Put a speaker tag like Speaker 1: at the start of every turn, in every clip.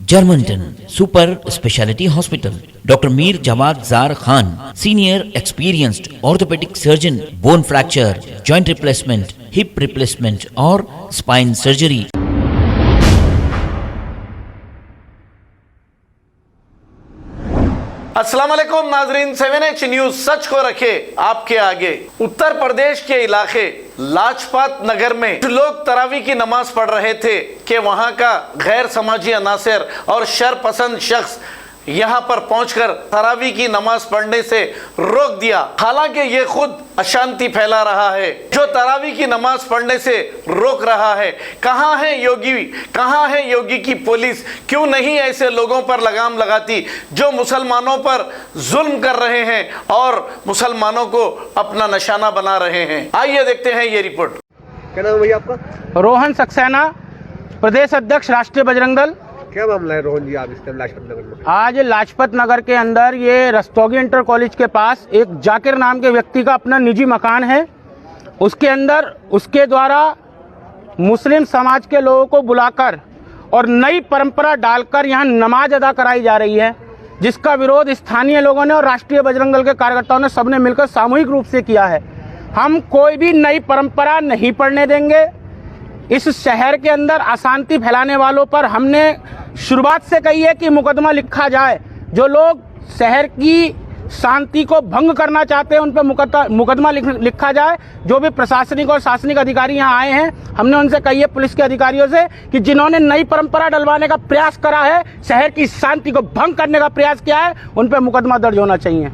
Speaker 1: Germanton super speciality hospital, doctor Mir Jawad Zar Khan, senior experienced orthopaedic surgeon, bone fracture, joint replacement, hip replacement और spine surgery.
Speaker 2: अस्सलाम वालेकुम नाजरीन, 7H news सच को रखे आपके आगे। उत्तर प्रदेश के इलाके लाजपत नगर में लोग तरावी की नमाज पढ़ रहे थे कि वहां का गैर समाजी अनासर और शर पसंद शख्स यहां पर पहुंचकर तरावी की नमाज पढ़ने से रोक दिया। हालांकि ये खुद अशांति फैला रहा है। जो तरावी की नमाज पढ़ने से रोक रहा है, कहां है योगी, कहां है योगी की पुलिस? क्यों नहीं ऐसे लोगों पर लगाम लगाती जो मुसलमानों पर जुल्म कर रहे हैं और मुसलमानों को अपना निशाना बना रहे हैं? आइए देखते हैं ये रिपोर्ट।
Speaker 3: क्या नाम है भैया आपका?
Speaker 4: रोहन सक्सेना, प्रदेश अध्यक्ष राष्ट्रीय बजरंग दल।
Speaker 3: क्या मामला है रोहन जी, आप इस टाइम लाजपत नगर में?
Speaker 4: आज लाजपत नगर के अंदर ये रस्तोगी इंटर कॉलेज के पास एक जाकिर नाम के व्यक्ति का अपना निजी मकान है। उसके अंदर उसके द्वारा मुस्लिम समाज के लोगों को बुलाकर और नई परंपरा डालकर यहाँ नमाज अदा कराई जा रही है, जिसका विरोध स्थानीय लोगों ने और राष्ट्रीय बजरंग दल के कार्यकर्ताओं ने सबने मिलकर सामूहिक रूप से किया है। हम कोई भी नई परंपरा नहीं पढ़ने देंगे। इस शहर के अंदर अशांति फैलाने वालों पर हमने शुरुआत से कही है कि मुकदमा लिखा जाए। जो लोग शहर की शांति को भंग करना चाहते हैं उन पर मुकदमा लिखा जाए। जो भी प्रशासनिक और शासनिक अधिकारी यहाँ आए हैं, हमने उनसे कही है, पुलिस के अधिकारियों से, कि जिन्होंने नई परंपरा डलवाने का प्रयास करा है, शहर की शांति को भंग करने का प्रयास किया है, उन पर मुकदमा दर्ज होना चाहिए।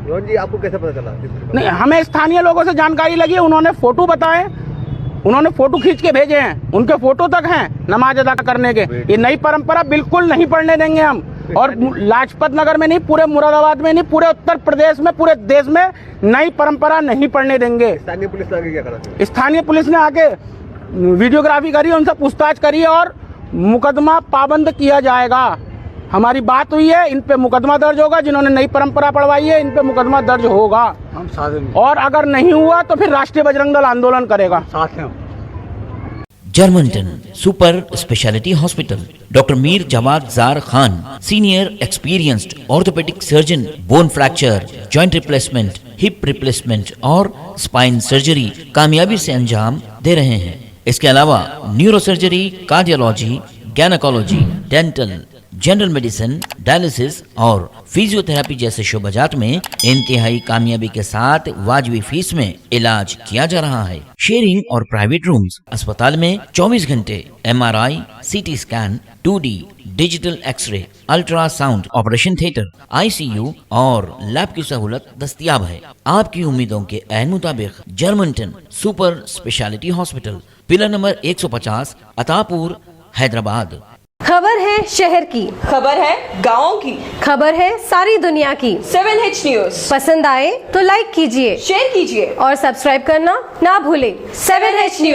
Speaker 3: रोहन जी, आपको कैसे पता चला?
Speaker 4: नहीं, हमें स्थानीय लोगों से जानकारी लगी, उन्होंने फोटो बताए, उन्होंने फोटो खींच के भेजे हैं, उनके फोटो तक हैं नमाज अदा करने के। ये नई परंपरा बिल्कुल नहीं पढ़ने देंगे हम। और लाजपत नगर में नहीं, पूरे मुरादाबाद में नहीं, पूरे उत्तर प्रदेश में, पूरे देश में नई परंपरा नहीं पढ़ने देंगे।
Speaker 3: स्थानीय पुलिस ने आगे क्या करा?
Speaker 4: स्थानीय पुलिस ने आके वीडियोग्राफी करी, उनसे पूछताछ करी और मुकदमा पाबंद किया जाएगा। हमारी बात हुई है, इन पे मुकदमा दर्ज होगा। जिन्होंने नई परंपरा पढ़वाई है, इन पे मुकदमा दर्ज होगा। हम साथ हैं, और अगर नहीं हुआ तो फिर राष्ट्रीय बजरंग दल आंदोलन करेगा। साथ हैं।
Speaker 1: Germanten super speciality hospital, doctor Mir Jawad Zar Khan, senior experienced orthopaedic surgeon, bone fracture, joint replacement, hip replacement और स्पाइन सर्जरी कामयाबी से अंजाम दे रहे हैं। इसके अलावा neurosurgery, cardiology, gynaecology, dental, general medicine, dialysis और फिजियोथेरेपी जैसे शोबाजात में इंतहाई कामयाबी के साथ वाजबी फीस में इलाज किया जा रहा है। शेयरिंग और प्राइवेट रूम्स, अस्पताल में 24 घंटे MRI, CT scan, 2D digital x ray, ultrasound, operation theatre, ICU और लैब की सहूलत दस्तयाब है। आपकी उम्मीदों के ऐन मुताबिक Germanten super speciality hospital, pillar number 150, Attapur, Hyderabad.
Speaker 5: खबर है शहर की,
Speaker 6: खबर है गाँव की,
Speaker 5: खबर है सारी दुनिया की।
Speaker 6: 7H न्यूज
Speaker 5: पसंद आए तो लाइक कीजिए,
Speaker 6: शेयर कीजिए
Speaker 5: और सब्सक्राइब करना ना भूलें।
Speaker 6: 7H news.